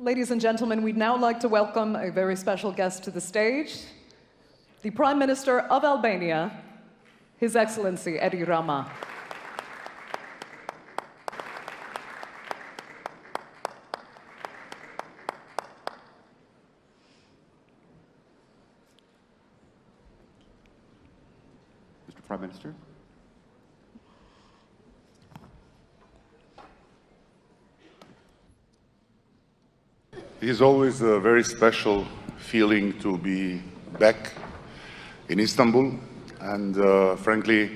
Ladies and gentlemen, we'd now like to welcome a very special guest to the stage, the Prime Minister of Albania, His Excellency Edi Rama. Mr. Prime Minister. It is always a very special feeling to be back in Istanbul, and frankly,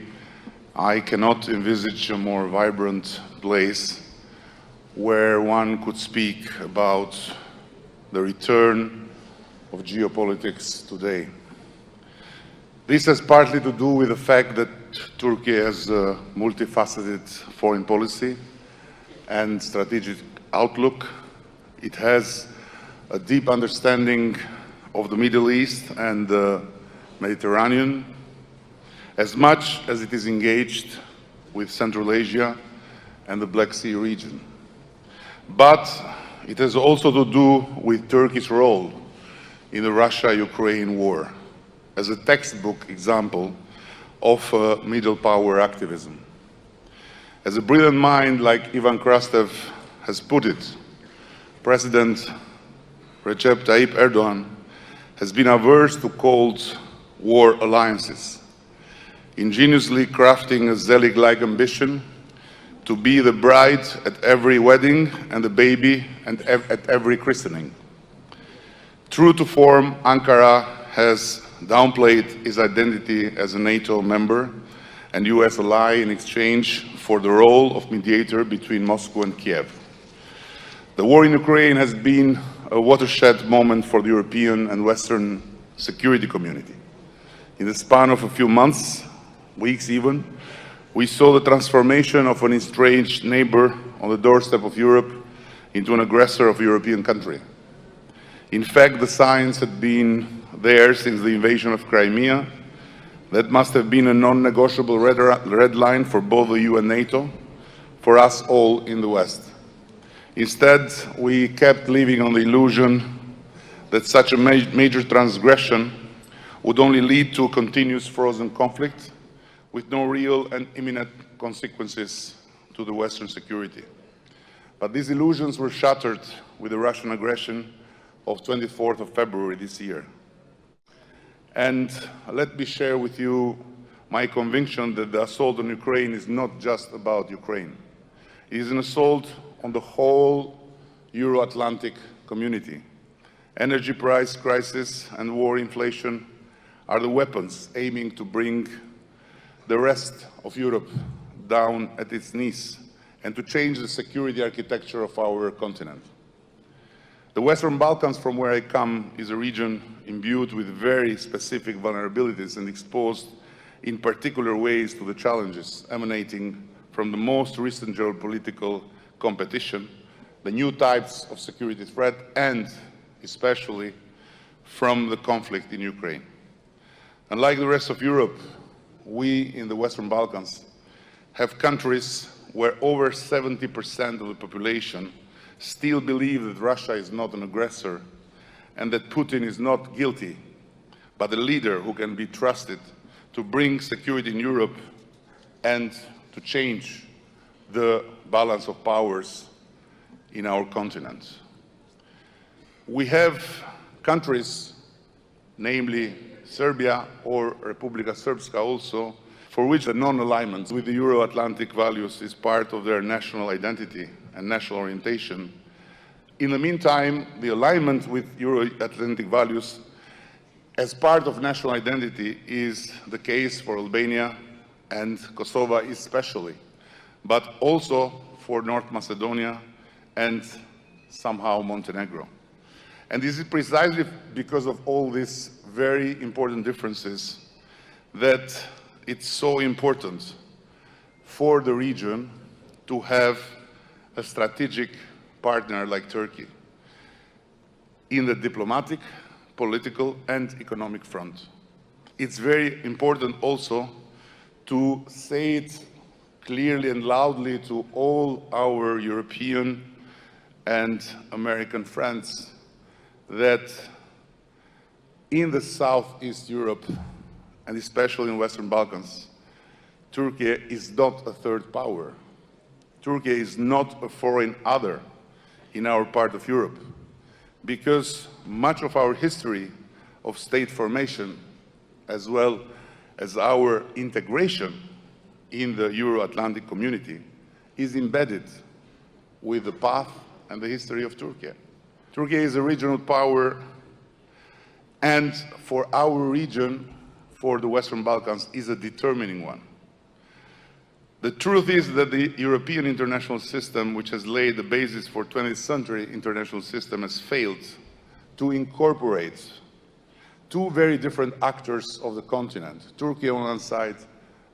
I cannot envisage a more vibrant place where one could speak about the return of geopolitics today. This has partly to do with the fact that Turkey has a multifaceted foreign policy and strategic outlook. It has a deep understanding of the Middle East and the Mediterranean, as much as it is engaged with Central Asia and the Black Sea region. But it has also to do with Turkey's role in the Russia-Ukraine war, as a textbook example of middle power activism. As a brilliant mind like Ivan Krastev has put it, President Recep Tayyip Erdogan has been averse to Cold War alliances, ingeniously crafting a Zelig-like ambition to be the bride at every wedding and the baby at every christening. True to form, Ankara has downplayed its identity as a NATO member and US ally in exchange for the role of mediator between Moscow and Kiev. The war in Ukraine has been a watershed moment for the European and Western security community. In the span of a few months, weeks even, we saw the transformation of an estranged neighbor on the doorstep of Europe into an aggressor of a European country. In fact, the signs had been there since the invasion of Crimea. That must have been a non-negotiable red line for both the EU and NATO, for us all in the West. Instead, we kept living on the illusion that such a major transgression would only lead to a continuous frozen conflict with no real and imminent consequences to the Western security. But these illusions were shattered with the Russian aggression of 24th of February this year. And let me share with you my conviction that the assault on Ukraine is not just about Ukraine. It is an assault on the whole Euro-Atlantic community. Energy price crisis and war inflation are the weapons aiming to bring the rest of Europe down at its knees and to change the security architecture of our continent. The Western Balkans, from where I come, is a region imbued with very specific vulnerabilities and exposed in particular ways to the challenges emanating from the most recent geopolitical competition, the new types of security threat, and especially from the conflict in Ukraine. Unlike the rest of Europe, we in the Western Balkans have countries where over 70% of the population still believe that Russia is not an aggressor and that Putin is not guilty, but a leader who can be trusted to bring security in Europe and to change the balance of powers in our continent. We have countries, namely Serbia or Republika Srpska also, for which the non-alignment with the Euro-Atlantic values is part of their national identity and national orientation. In the meantime, the alignment with Euro-Atlantic values as part of national identity is the case for Albania and Kosovo especially, but also for North Macedonia and somehow Montenegro. And this is precisely because of all these very important differences that it's so important for the region to have a strategic partner like Turkey in the diplomatic, political, and economic front. It's very important also to say it clearly and loudly to all our European and American friends that in the Southeast Europe, and especially in Western Balkans, Turkey is not a third power. Turkey is not a foreign other in our part of Europe, because much of our history of state formation, as well as our integration in the Euro-Atlantic community, is embedded with the path and the history of Turkey. Turkey is a regional power, and for our region, for the Western Balkans, is a determining one. The truth is that the European international system, which has laid the basis for 20th century international system, has failed to incorporate two very different actors of the continent, Turkey on one side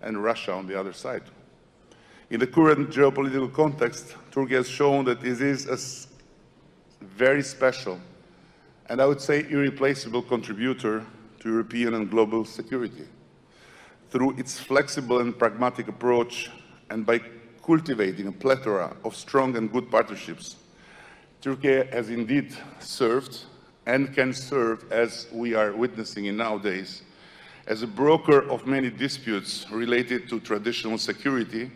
and Russia on the other side. In the current geopolitical context, Turkey has shown that it is a very special and I would say irreplaceable contributor to European and global security. Through its flexible and pragmatic approach and by cultivating a plethora of strong and good partnerships, Turkey has indeed served and can serve, as we are witnessing in nowadays, as a broker of many disputes related to traditional security,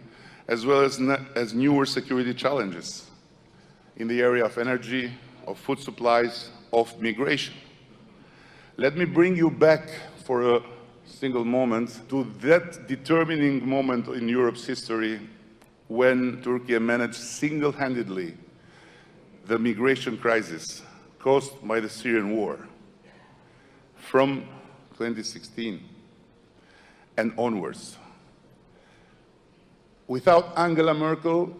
as well as newer security challenges in the area of energy, of food supplies, of migration. Let me bring you back for a single moment to that determining moment in Europe's history when Turkey managed single-handedly the migration crisis caused by the Syrian war from 2016 and onwards. Without Angela Merkel,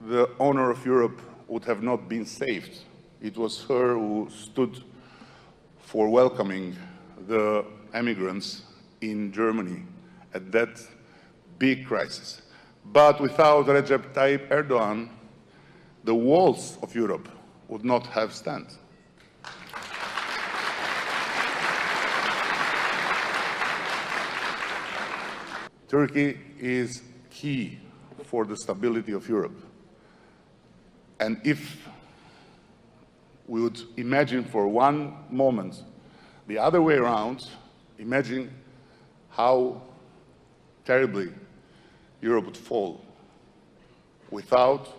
the honor of Europe would have not been saved. It was her who stood for welcoming the emigrants in Germany at that big crisis. But without Recep Tayyip Erdogan, the walls of Europe would not have stand. Turkey is key for the stability of Europe. And if we would imagine for one moment the other way around, imagine how terribly Europe would fall without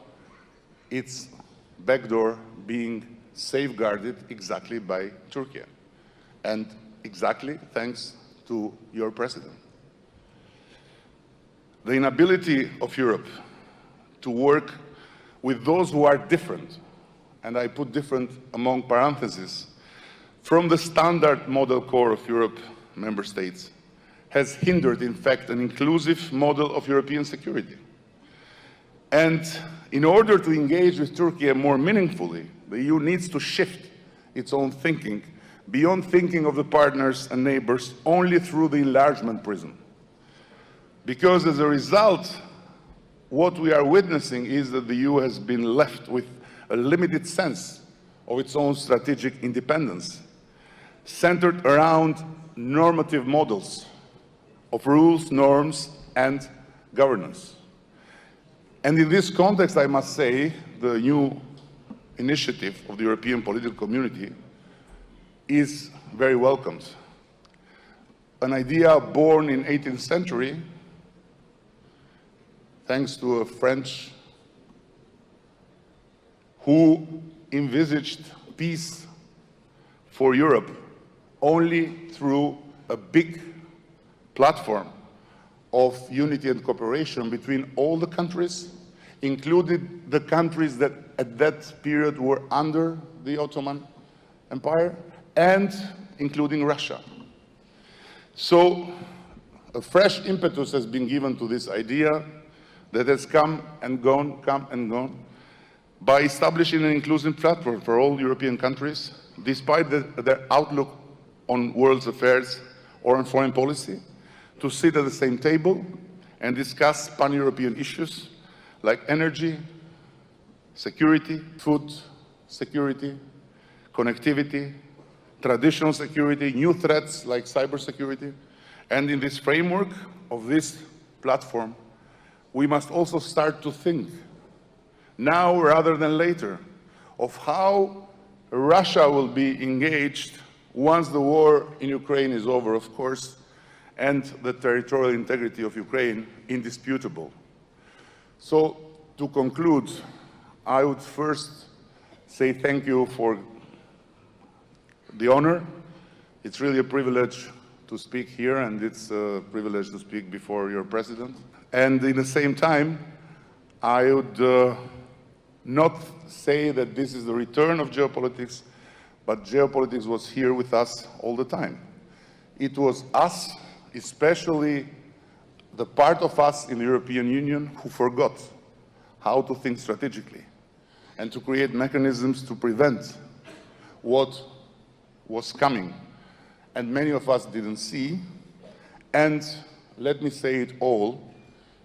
its backdoor being safeguarded exactly by Turkey, and exactly thanks to your president. The inability of Europe to work with those who are different, and I put different among parentheses, from the standard model core of Europe member states, has hindered, in fact, an inclusive model of European security. And in order to engage with Turkey more meaningfully, the EU needs to shift its own thinking beyond thinking of the partners and neighbors only through the enlargement prism. Because as a result, what we are witnessing is that the EU has been left with a limited sense of its own strategic independence, centered around normative models of rules, norms, and governance. And in this context, I must say, the new initiative of the European political community is very welcomed. An idea born in the 18th century, thanks to a French who envisaged peace for Europe only through a big platform of unity and cooperation between all the countries, including the countries that at that period were under the Ottoman Empire, and including Russia. So a fresh impetus has been given to this idea that has come and gone, by establishing an inclusive platform for all European countries, despite their outlook on world affairs or on foreign policy, to sit at the same table and discuss pan-European issues like energy, security, food security, connectivity, traditional security, new threats like cybersecurity. And in this framework of this platform, we must also start to think, now rather than later, of how Russia will be engaged once the war in Ukraine is over, of course, and the territorial integrity of Ukraine indisputable. So, to conclude, I would first say thank you for the honor. It's really a privilege to speak here, and it's a privilege to speak before your president. And in the same time, I would not say that this is the return of geopolitics, but geopolitics was here with us all the time. It was us, especially the part of us in the European Union, who forgot how to think strategically and to create mechanisms to prevent what was coming. And many of us didn't see. And let me say it all,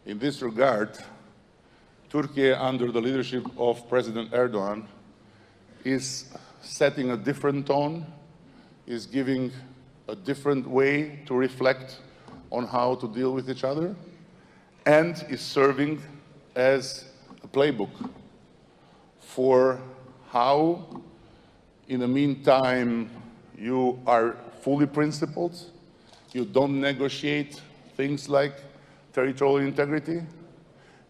in this regard, Turkey, under the leadership of President Erdogan, is setting a different tone, is giving a different way to reflect on how to deal with each other, and is serving as a playbook for how, in the meantime, you are fully principled, you don't negotiate things like territorial integrity,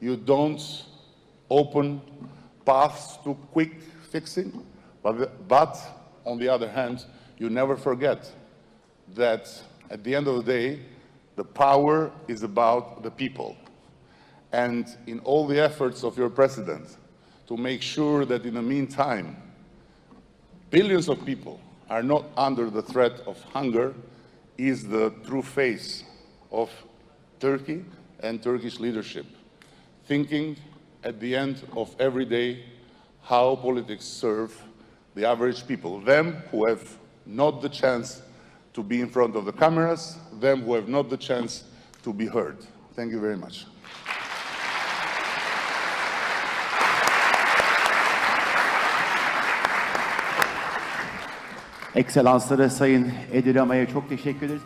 you don't open paths to quick fixing, but on the other hand, you never forget that at the end of the day, the power is about the people. And in all the efforts of your president to make sure that in the meantime, billions of people are not under the threat of hunger is the true face of Turkey and Turkish leadership, thinking at the end of every day how politics serve the average people, them who have not the chance to be in front of the cameras, them who have not the chance to be heard. Thank you very much. Ekselansları Sayın Edi Rama'ya çok teşekkür ederiz.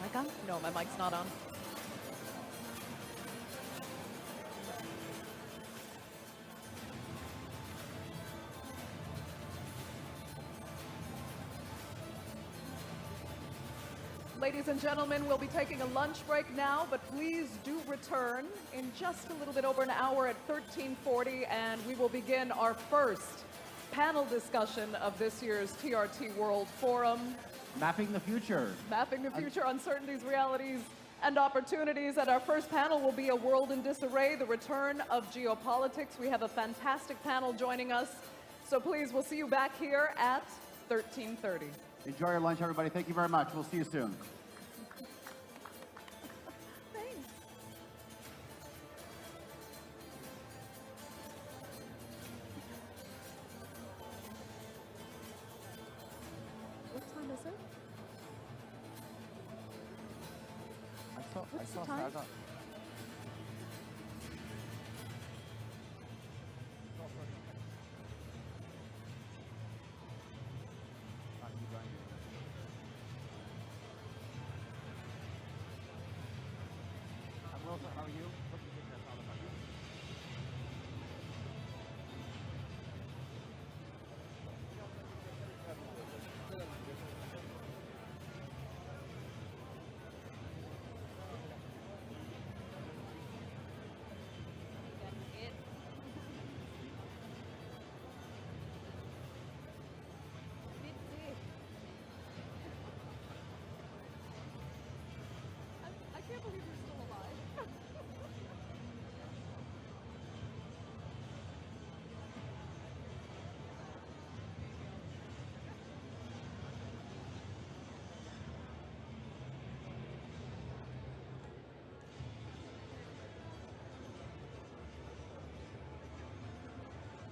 Mic on? No, my mic's not on. Ladies and gentlemen, we'll be taking a lunch break now, but please do return in just a little bit over an hour at 13:40, and we will begin our first panel discussion of this year's TRT World Forum. Mapping the future. Mapping the future, uncertainties, realities, and opportunities. And our first panel will be A World in Disarray, the return of geopolitics. We have a fantastic panel joining us. So please, we'll see you back here at 13:30. Enjoy your lunch, everybody. Thank you very much. We'll see you soon. Thanks. What time is it? I saw time? Saga. I'm Wilson. How are you?